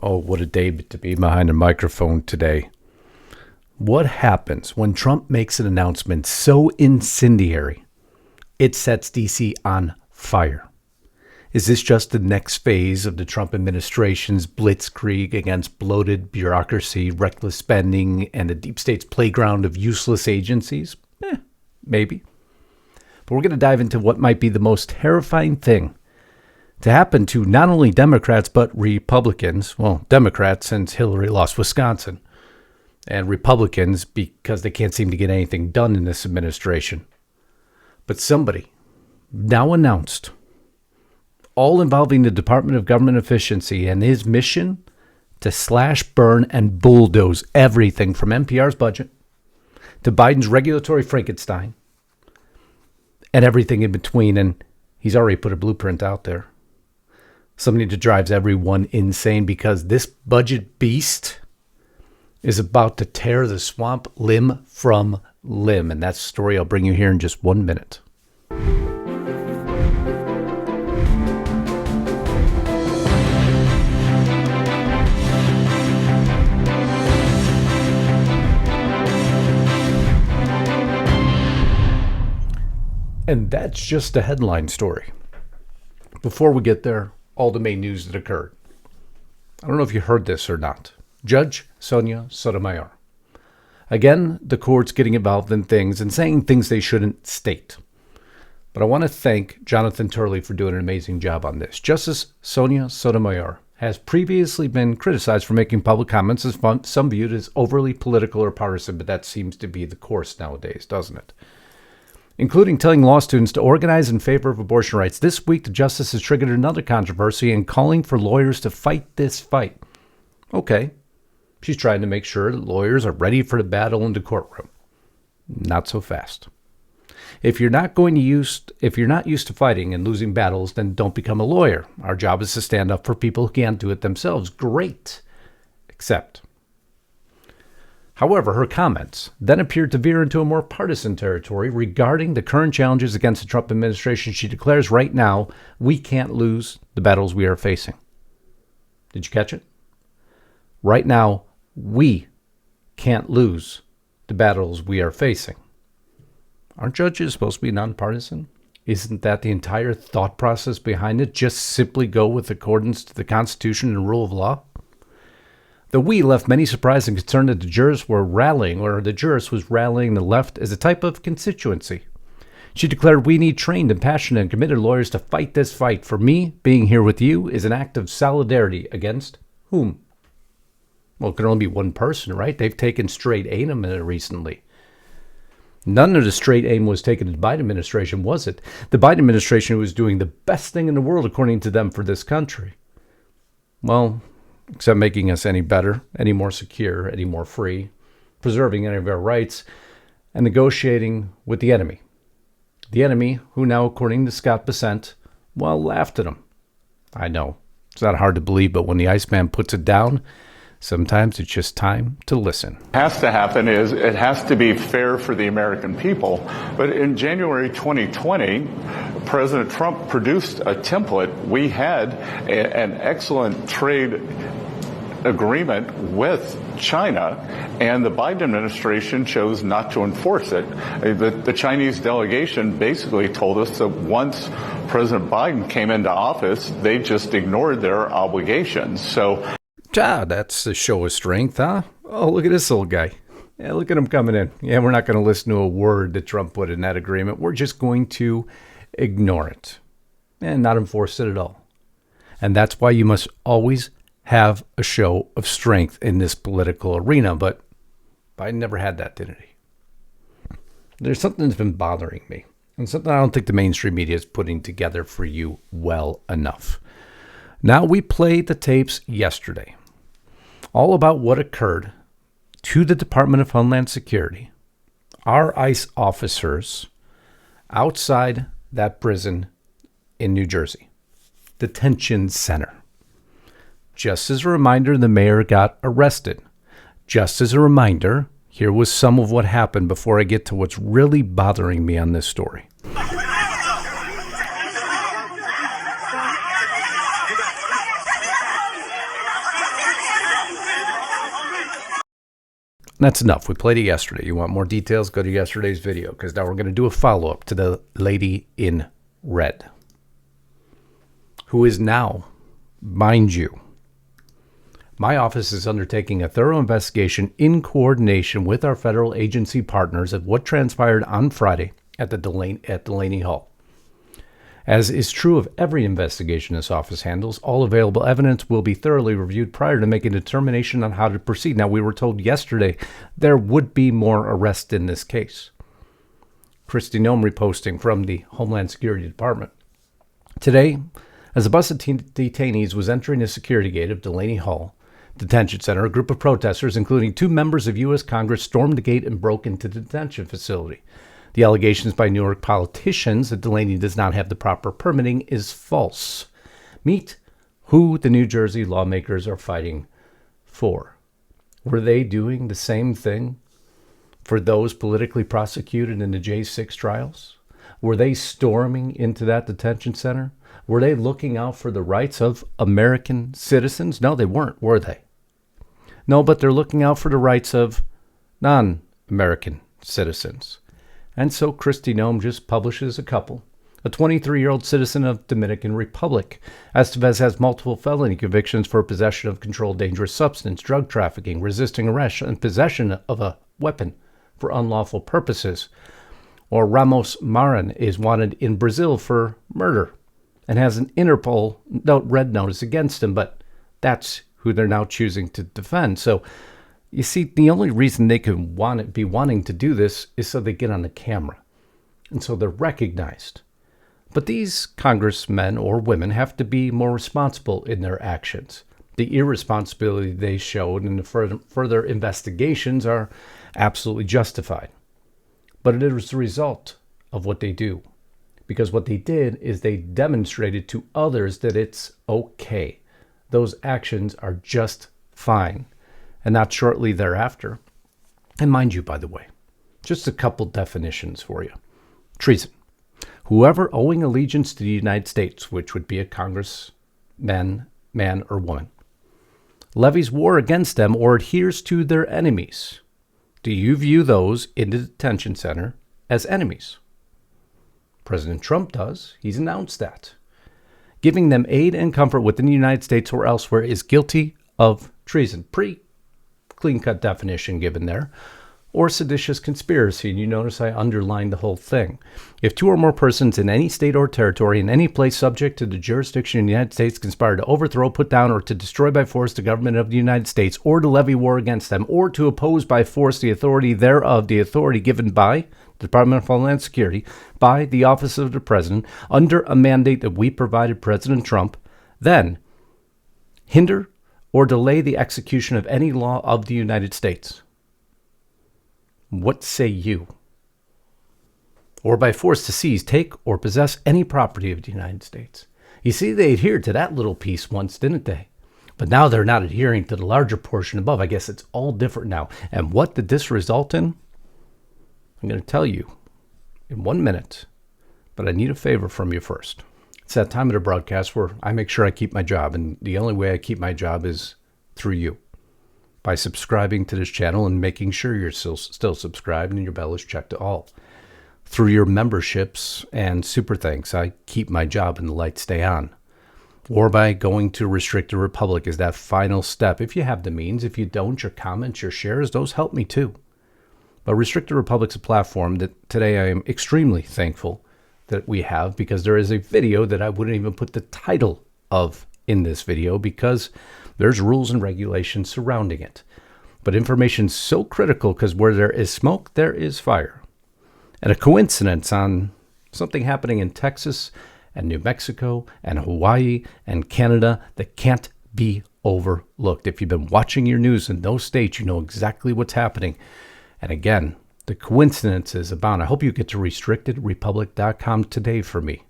Oh, what a day to be behind a microphone today. What happens when Trump makes an announcement so incendiary it sets D.C. on fire? Is this just the next phase of the Trump administration's blitzkrieg against bloated bureaucracy, reckless spending, and the deep state's playground of useless agencies? Maybe. But we're going to dive into what might be the most terrifying thing to happen to not only Democrats, but Republicans. Well, Democrats since Hillary lost Wisconsin, and Republicans because they can't seem to get anything done in this administration. But somebody now announced, all involving the Department of Government Efficiency and his mission to slash, burn, and bulldoze everything from NPR's budget to Biden's regulatory Frankenstein and everything in between. And he's already put a blueprint out there. Something that drives everyone insane because this budget beast is about to tear the swamp limb from limb. And that's the story I'll bring you here in just 1 minute. And that's just a headline story. Before we get there, all the main news that occurred. I don't know if you heard this or not. Judge Sonia Sotomayor. Again, the court's getting involved in things and saying things they shouldn't state. But I want to thank Jonathan Turley for doing an amazing job on this. Justice Sonia Sotomayor has previously been criticized for making public comments as some viewed as overly political or partisan, but that seems to be the course nowadays, doesn't it? Including telling law students to organize in favor of abortion rights. This week, the justice has triggered another controversy in calling for lawyers to fight this fight. Okay, she's trying to make sure that lawyers are ready for the battle in the courtroom. Not so fast. If you're not used to fighting and losing battles, then don't become a lawyer. Our job is to stand up for people who can't do it themselves. Great. Except. However, her comments then appeared to veer into a more partisan territory regarding the current challenges against the Trump administration. She declares right now, we can't lose the battles we are facing. Did you catch it? Right now, we can't lose the battles we are facing. Aren't judges supposed to be nonpartisan? Isn't that the entire thought process behind it? Just simply go with accordance to the Constitution and rule of law? The we left many surprised and concerned that the jurist was rallying the left as a type of constituency. She declared, we need trained and passionate and committed lawyers to fight this fight. For me, being here with you is an act of solidarity against whom? Well, it can only be one person, right? They've taken straight aim at it recently. None of the straight aim was taken to the Biden administration, was it? The Biden administration was doing the best thing in the world, according to them, for this country. Well, except making us any better, any more secure, any more free, preserving any of our rights, and negotiating with the enemy. The enemy who now, according to Scott Bessent, well, laughed at him. I know, it's not hard to believe, but when the Iceman puts it down, sometimes it's just time to listen. Has to happen is it has to be fair for the American people. But in January 2020, President Trump produced a template. We had an excellent trade agreement with China, and the Biden administration chose not to enforce it. The Chinese delegation basically told us that once President Biden came into office, they just ignored their obligations. So, that's a show of strength, huh? Oh, look at this old guy. Yeah, look at him coming in. Yeah, we're not going to listen to a word that Trump put in that agreement. We're just going to ignore it and not enforce it at all. And that's why you must always have a show of strength in this political arena. But Biden never had that, didn't he? There's something that's been bothering me, and something I don't think the mainstream media is putting together for you well enough. Now, we played the tapes yesterday, all about what occurred to the Department of Homeland Security, our ICE officers outside that prison in New Jersey, detention center. Just as a reminder, the mayor got arrested. Just as a reminder, here was some of what happened before I get to what's really bothering me on this story. That's enough. We played it yesterday. You want more details? Go to yesterday's video, because now we're going to do a follow-up to the lady in red, who is now, mind you, my office is undertaking a thorough investigation in coordination with our federal agency partners of what transpired on Friday at Delaney Hall. As is true of every investigation this office handles, all available evidence will be thoroughly reviewed prior to making a determination on how to proceed. Now, we were told yesterday there would be more arrests in this case. Kristi Noem reposting from the Homeland Security Department. Today, as a bus of detainees was entering the security gate of Delaney Hall Detention Center, a group of protesters, including 2 members of U.S. Congress, stormed the gate and broke into the detention facility. The allegations by New York politicians that Delaney does not have the proper permitting is false. Meet who the New Jersey lawmakers are fighting for. Were they doing the same thing for those politically prosecuted in the J6 trials? Were they storming into that detention center? Were they looking out for the rights of American citizens? No, they weren't, were they? No, but they're looking out for the rights of non-American citizens. And so Kristi Noem just publishes a couple. A 23-year-old citizen of Dominican Republic. Estevez has multiple felony convictions for possession of controlled dangerous substance, drug trafficking, resisting arrest, and possession of a weapon for unlawful purposes. Or Ramos Marin is wanted in Brazil for murder and has an Interpol red notice against him, but that's who they're now choosing to defend. So you see, the only reason they could be wanting to do this is so they get on the camera. And so they're recognized. But these congressmen or women have to be more responsible in their actions. The irresponsibility they showed in the further investigations are absolutely justified. But it is the result of what they do. Because what they did is they demonstrated to others that it's okay. Those actions are just fine. And not shortly thereafter. And mind you, by the way, just a couple definitions for you. Treason. Whoever owing allegiance to the United States, which would be a congressman, man, or woman, levies war against them or adheres to their enemies. Do you view those in the detention center as enemies? President Trump does. He's announced that. Giving them aid and comfort within the United States or elsewhere is guilty of treason. Clean-cut definition given there, or seditious conspiracy, and you notice I underlined the whole thing. If 2 or more persons in any state or territory in any place subject to the jurisdiction of the United States conspire to overthrow, put down, or to destroy by force the government of the United States, or to levy war against them, or to oppose by force the authority thereof, the authority given by the Department of Homeland Security, by the Office of the President, under a mandate that we provided President Trump, then hinder or delay the execution of any law of the United States. What say you? Or by force to seize, take, or possess any property of the United States. You see, they adhered to that little piece once, didn't they? But now they're not adhering to the larger portion above. I guess it's all different now. And what did this result in? I'm going to tell you in 1 minute, but I need a favor from you first. It's that time of the broadcast where I make sure I keep my job, and the only way I keep my job is through you. By subscribing to this channel and making sure you're still subscribed and your bell is checked to all. Through your memberships and super thanks, I keep my job and the lights stay on. Or by going to Restrict the Republic is that final step. If you have the means, if you don't, your comments, your shares, those help me too. But Restrict the Republic's a platform that today I am extremely thankful that we have, because there is a video that I wouldn't even put the title of in this video because there's rules and regulations surrounding it. But information's so critical because where there is smoke, there is fire. And a coincidence on something happening in Texas and New Mexico and Hawaii and Canada that can't be overlooked. If you've been watching your news in those states, you know exactly what's happening. And again, the coincidences abound. I hope you get to restrictedrepublic.com today for me.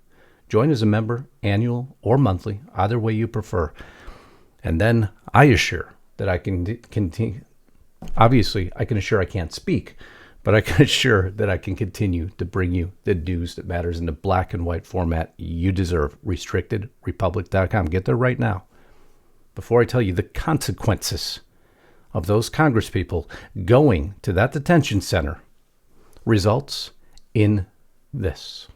Join as a member, annual or monthly, either way you prefer. And then I assure that I can continue. Obviously, I can assure I can't speak, but I can assure that I can continue to bring you the news that matters in the black and white format you deserve. Restrictedrepublic.com. Get there right now. Before I tell you the consequences of those congresspeople going to that detention center results in this.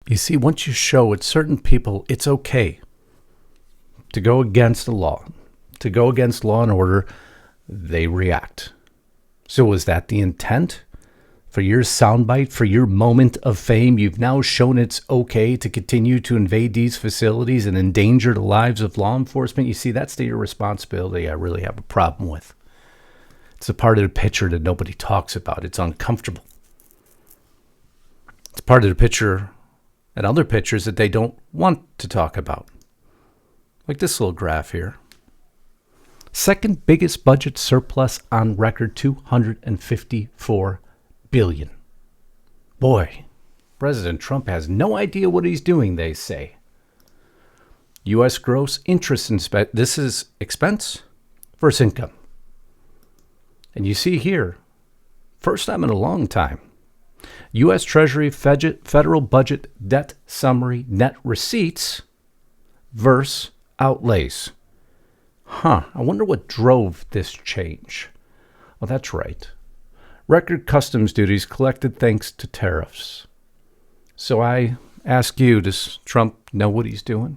You see, once you show at certain people it's okay to go against the law, to go against law and order, they react. So was that the intent? For your soundbite, for your moment of fame, you've now shown it's okay to continue to invade these facilities and endanger the lives of law enforcement. You see, that's the irresponsibility I really have a problem with. It's a part of the picture that nobody talks about. It's uncomfortable. It's part of the picture and other pictures that they don't want to talk about. Like this little graph here. Second biggest budget surplus on record, $254 billion. Boy, President Trump has no idea what he's doing, they say. U.S. gross interest this is expense versus income. And you see here, first time in a long time, U.S. Treasury federal budget debt summary net receipts versus outlays. I wonder what drove this change. Well, that's right. Record customs duties collected thanks to tariffs. So I ask you, does Trump know what he's doing?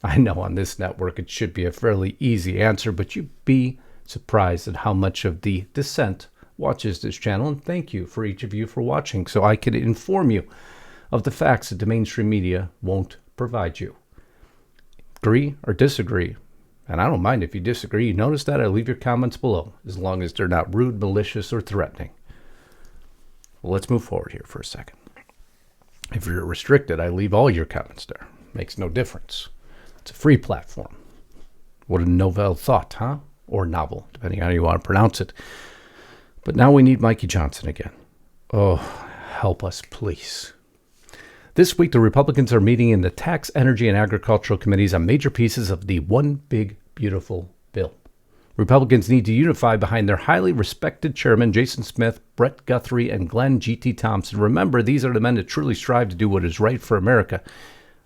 I know on this network it should be a fairly easy answer, but you'd be surprised at how much of the dissent watches this channel, and thank you for each of you for watching so I can inform you of the facts that the mainstream media won't provide you. Agree or disagree? And I don't mind if you disagree. You notice that I leave your comments below, as long as they're not rude, malicious, or threatening. Well, let's move forward here for a second. If you're restricted, I leave all your comments there. Makes no difference. It's a free platform. What a novel thought, huh? Or novel, depending on how you want to pronounce it. But now we need Mikey Johnson again. Oh, help us, please. This week, the Republicans are meeting in the Tax, Energy, and Agricultural Committees on major pieces of the One Big Beautiful Bill. Republicans need to unify behind their highly respected chairman, Jason Smith, Brett Guthrie, and Glenn G.T. Thompson. Remember, these are the men that truly strive to do what is right for America.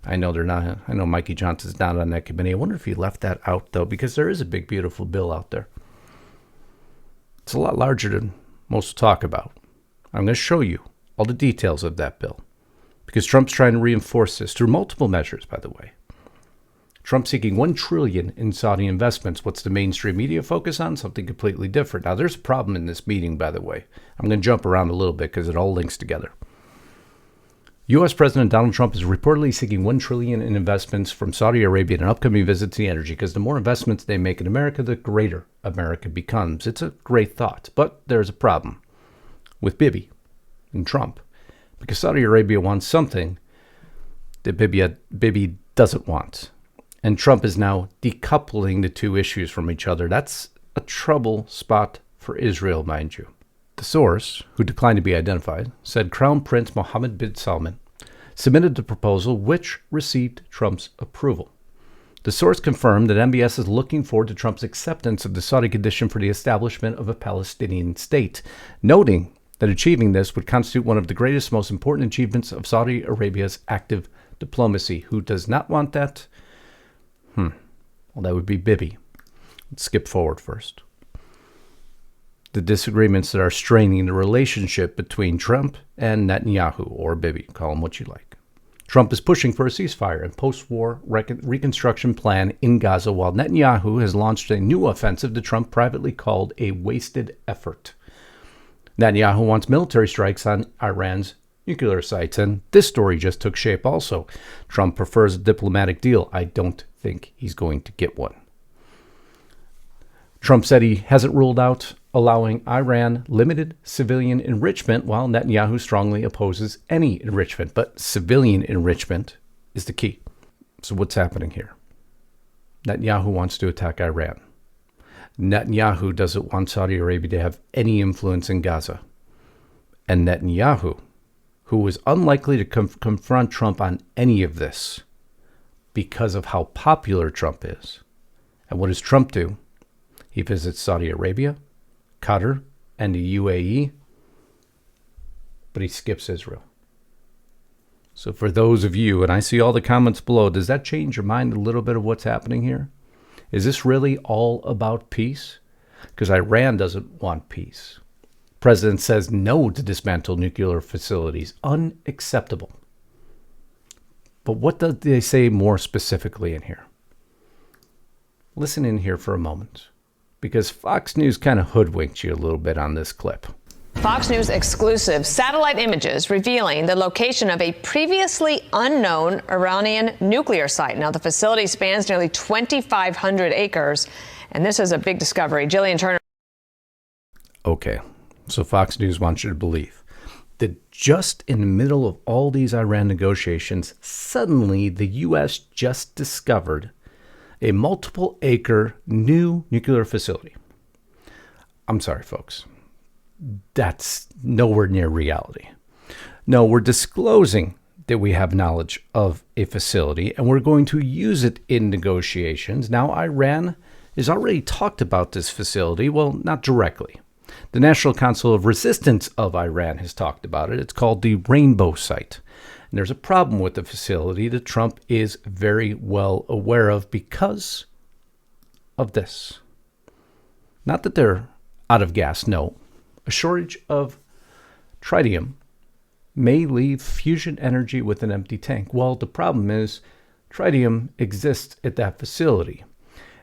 I know they're not. I know Mikey Johnson's not on that committee. I wonder if he left that out, though, because there is a big, beautiful bill out there. It's a lot larger than most talk about. I'm going to show you all the details of that bill, because Trump's trying to reinforce this through multiple measures, by the way. Trump seeking $1 trillion in Saudi investments. What's the mainstream media focus on? Something completely different. Now, there's a problem in this meeting, by the way. I'm going to jump around a little bit because it all links together. U.S. President Donald Trump is reportedly seeking $1 trillion in investments from Saudi Arabia in an upcoming visit to the energy, because the more investments they make in America, the greater America becomes. It's a great thought, but there's a problem with Bibi and Trump, because Saudi Arabia wants something that Bibi doesn't want. And Trump is now decoupling the two issues from each other. That's a trouble spot for Israel, mind you. The source, who declined to be identified, said Crown Prince Mohammed bin Salman submitted the proposal, which received Trump's approval. The source confirmed that MBS is looking forward to Trump's acceptance of the Saudi condition for the establishment of a Palestinian state, noting that achieving this would constitute one of the greatest, most important achievements of Saudi Arabia's active diplomacy. Who does not want that? Well, that would be Bibi. Let's skip forward first. The disagreements that are straining the relationship between Trump and Netanyahu, or Bibi, call him what you like. Trump is pushing for a ceasefire and post-war reconstruction plan in Gaza, while Netanyahu has launched a new offensive that Trump privately called a wasted effort. Netanyahu wants military strikes on Iran's nuclear sites, and this story just took shape also. Trump prefers a diplomatic deal. I don't think he's going to get one. Trump said he hasn't ruled out allowing Iran limited civilian enrichment, while Netanyahu strongly opposes any enrichment. But civilian enrichment is the key. So what's happening here? Netanyahu wants to attack Iran. Netanyahu doesn't want Saudi Arabia to have any influence in Gaza. And Netanyahu who was unlikely to confront Trump on any of this because of how popular Trump is. And what does Trump do? He visits Saudi Arabia, Qatar, and the UAE, but he skips Israel. So for those of you, and I see all the comments below, does that change your mind a little bit of what's happening here? Is this really all about peace? Because Iran doesn't want peace. The president says no to dismantle nuclear facilities. Unacceptable. But what do they say more specifically in here? Listen in here for a moment, because Fox News kind of hoodwinked you a little bit on this clip. Fox News exclusive satellite images revealing the location of a previously unknown Iranian nuclear site. Now, the facility spans nearly 2,500 acres, and this is a big discovery. Jillian Turner. Okay, so Fox News wants you to believe that just in the middle of all these Iran negotiations, suddenly the U.S. just discovered a multiple-acre new nuclear facility. I'm sorry, folks. That's nowhere near reality. No, we're disclosing that we have knowledge of a facility and we're going to use it in negotiations. Now, Iran has already talked about this facility. Well, not directly. The National Council of Resistance of Iran has talked about it. It's called the Rainbow Site. And there's a problem with the facility that Trump is very well aware of because of this. Not that they're out of gas, no. A shortage of tritium may leave fusion energy with an empty tank. Well, the problem is tritium exists at that facility.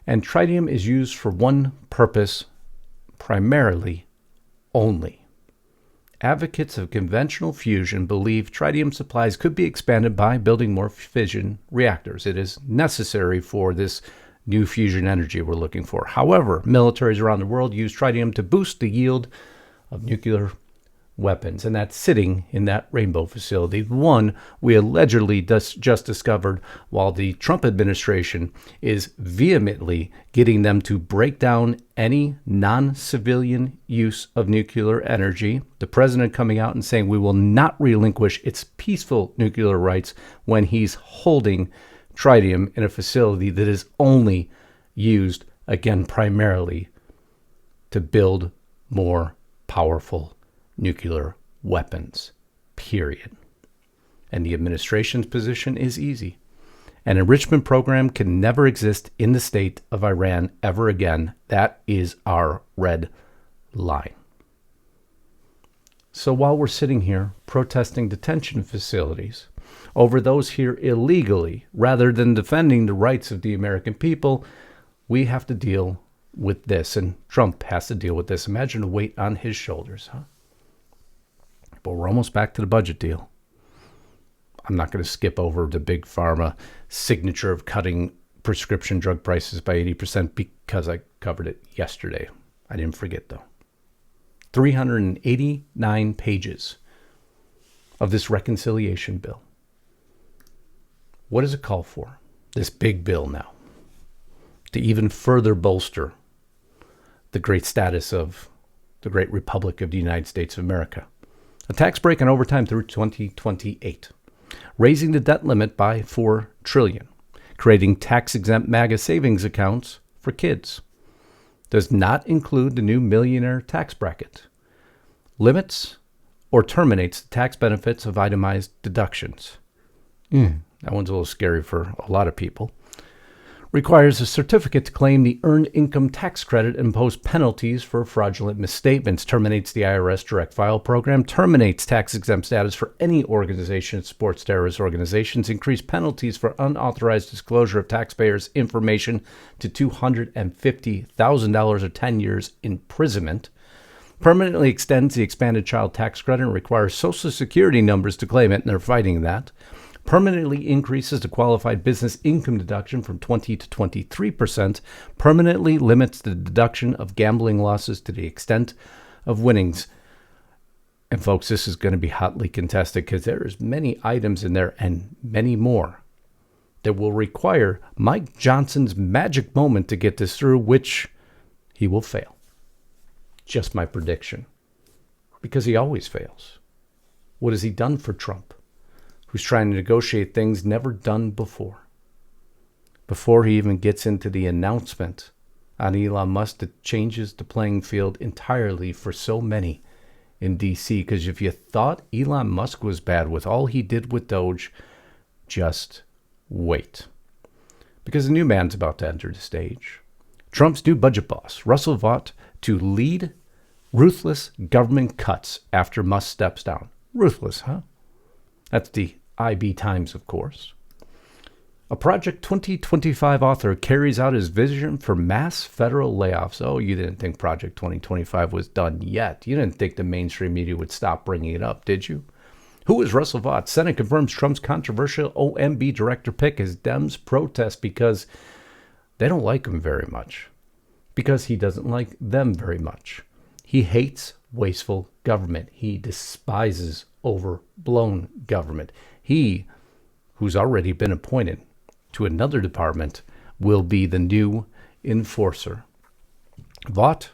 And tritium is used for one purpose, primarily only. Advocates of conventional fusion believe tritium supplies could be expanded by building more fission reactors. It is necessary for this new fusion energy we're looking for. However, militaries around the world use tritium to boost the yield of nuclear weapons, and that's sitting in that Rainbow facility, one we allegedly just discovered while the Trump administration is vehemently getting them to break down any non-civilian use of nuclear energy. The president coming out and saying we will not relinquish its peaceful nuclear rights when he's holding tritium in a facility that is only used, again, primarily to build more powerful nuclear weapons, period. And the administration's position is easy. An enrichment program can never exist in the state of Iran ever again. That is our red line. So while we're sitting here protesting detention facilities over those here illegally, rather than defending the rights of the American people, we have to deal with this, and Trump has to deal with this. Imagine the weight on his shoulders, huh? But we're almost back to the budget deal. I'm not going to skip over the big pharma signature of cutting prescription drug prices by 80% because I covered it yesterday. I didn't forget, though. 389 pages of this reconciliation bill. What does it call for? This big bill now, to even further bolster the great status of the great Republic of the United States of America. A tax break on overtime through 2028. Raising the debt limit by $4 trillion. Creating tax-exempt MAGA savings accounts for kids. Does not include the new millionaire tax bracket. Limits or terminates the tax benefits of itemized deductions. That one's a little scary for a lot of people. Requires a certificate to claim the Earned Income Tax Credit and impose penalties for fraudulent misstatements. Terminates the IRS Direct File Program. Terminates tax-exempt status for any organization that supports terrorist organizations. Increase penalties for unauthorized disclosure of taxpayers' information to $250,000 or 10 years imprisonment. Permanently extends the expanded child tax credit and requires Social Security numbers to claim it, and they're fighting that. Permanently increases the qualified business income deduction from 20 to 23%, permanently limits the deduction of gambling losses to the extent of winnings. And folks, this is going to be hotly contested because there's many items in there and many more that will require Mike Johnson's magic moment to get this through, which he will fail. Just my prediction, because he always fails. What has he done for Trump, who's trying to negotiate things never done before? Before he even gets into the announcement on Elon Musk that changes the playing field entirely for so many in D.C. Because if you thought Elon Musk was bad with all he did with DOGE, just wait. Because a new man's about to enter the stage. Trump's new budget boss, Russell Vought, to lead ruthless government cuts after Musk steps down. Ruthless, huh? That's the IB Times, of course. A Project 2025 author carries out his vision for mass federal layoffs. Oh, you didn't think Project 2025 was done yet. You didn't think the mainstream media would stop bringing it up, did you? Who is Russell Vought? Senate confirms Trump's controversial OMB director pick as Dems protest because they don't like him very much. Because he doesn't like them very much. He hates wasteful government. He despises overblown government. He, who's already been appointed to another department, will be the new enforcer. Vought,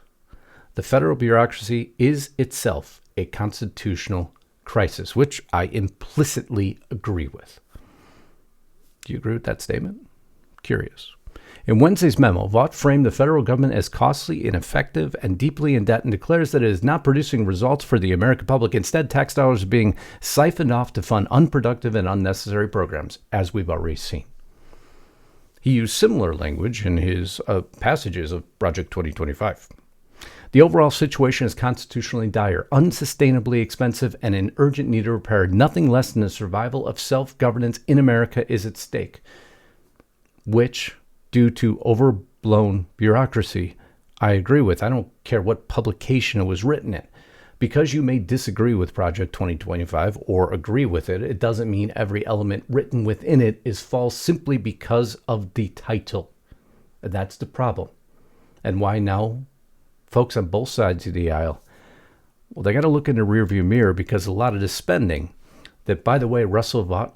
the federal bureaucracy is itself a constitutional crisis, which I implicitly agree with. Do you agree with that statement? Curious. In Wednesday's memo, Vought framed the federal government as costly, ineffective, and deeply in debt, and declares that it is not producing results for the American public. Instead, tax dollars are being siphoned off to fund unproductive and unnecessary programs, as we've already seen. He used similar language in his passages of Project 2025. The overall situation is constitutionally dire, unsustainably expensive, and in urgent need of repair. Nothing less than the survival of self-governance in America is at stake, which, due to overblown bureaucracy, I agree with. I don't care what publication it was written in. Because you may disagree with Project 2025 or agree with it, it doesn't mean every element written within it is false simply because of the title. That's the problem. And why now? Folks on both sides of the aisle, well, they got to look in the rearview mirror, because a lot of the spending that, by the way, Russell Vought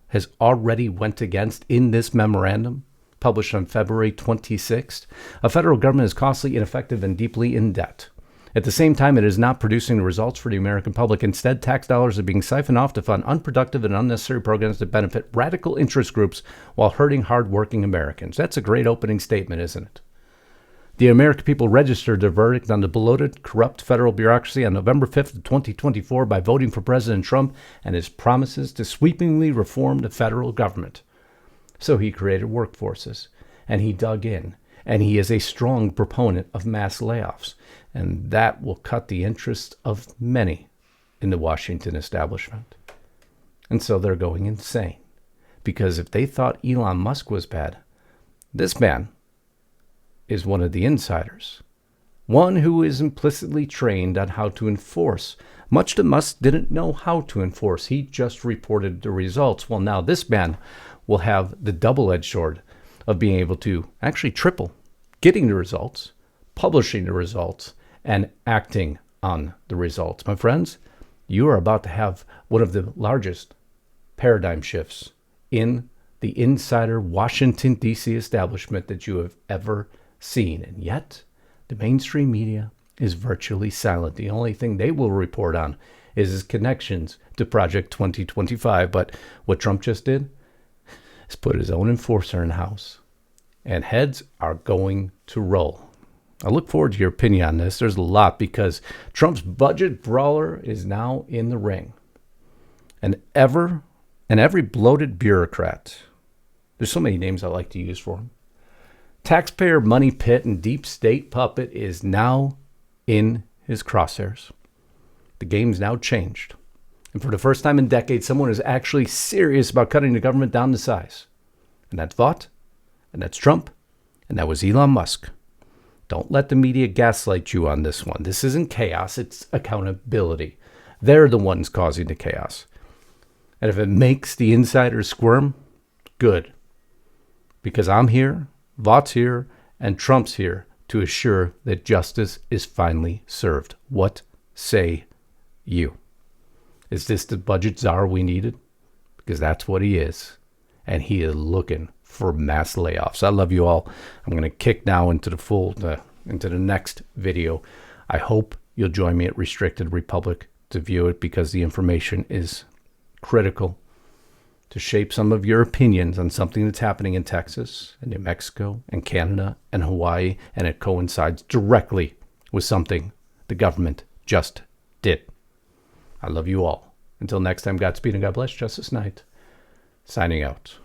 has already went against in this memorandum published on February 26th. A federal government is costly, ineffective, and deeply in debt. At the same time, it is not producing the results for the American public. Instead, tax dollars are being siphoned off to fund unproductive and unnecessary programs that benefit radical interest groups while hurting hardworking Americans. That's a great opening statement, isn't it? The American people registered their verdict on the bloated, corrupt federal bureaucracy on November 5th, 2024 by voting for President Trump and his promises to sweepingly reform the federal government. So he created workforces, and he dug in, and he is a strong proponent of mass layoffs, and that will cut the interests of many in the Washington establishment. And so they're going insane, because if they thought Elon Musk was bad, this man is one of the insiders, one who is implicitly trained on how to enforce, much that Musk didn't know how to enforce. He just reported the results. Well, now this man will have the double-edged sword of being able to actually triple, getting the results, publishing the results, and acting on the results. My friends, you are about to have one of the largest paradigm shifts in the insider Washington, D.C. establishment that you have ever seen. And yet, the mainstream media is virtually silent. The only thing they will report on is his connections to Project 2025. But what Trump just did is put his own enforcer in house. And heads are going to roll. I look forward to your opinion on this. There's a lot, because Trump's budget brawler is now in the ring. And every bloated bureaucrat, there's so many names I like to use for him, taxpayer money pit and deep state puppet is now in his crosshairs. The game's now changed. And for the first time in decades, someone is actually serious about cutting the government down to size. And that's Vought, and that's Trump, and that was Elon Musk. Don't let the media gaslight you on this one. This isn't chaos, it's accountability. They're the ones causing the chaos. And if it makes the insiders squirm, good. Because I'm here, Vaught's here, and Trump's here to assure that justice is finally served. What say you? Is this the budget czar we needed? Because that's what he is. And he is looking for mass layoffs. I love you all. I'm going to kick now into the next video. I hope you'll join me at restrictedrepublic.com. to view it because the information is critical to shape some of your opinions on something that's happening in Texas and New Mexico and Canada and Hawaii, and it coincides directly with something the government just did. I love you all. Until next time, Godspeed and God bless. Justus Knight, signing out.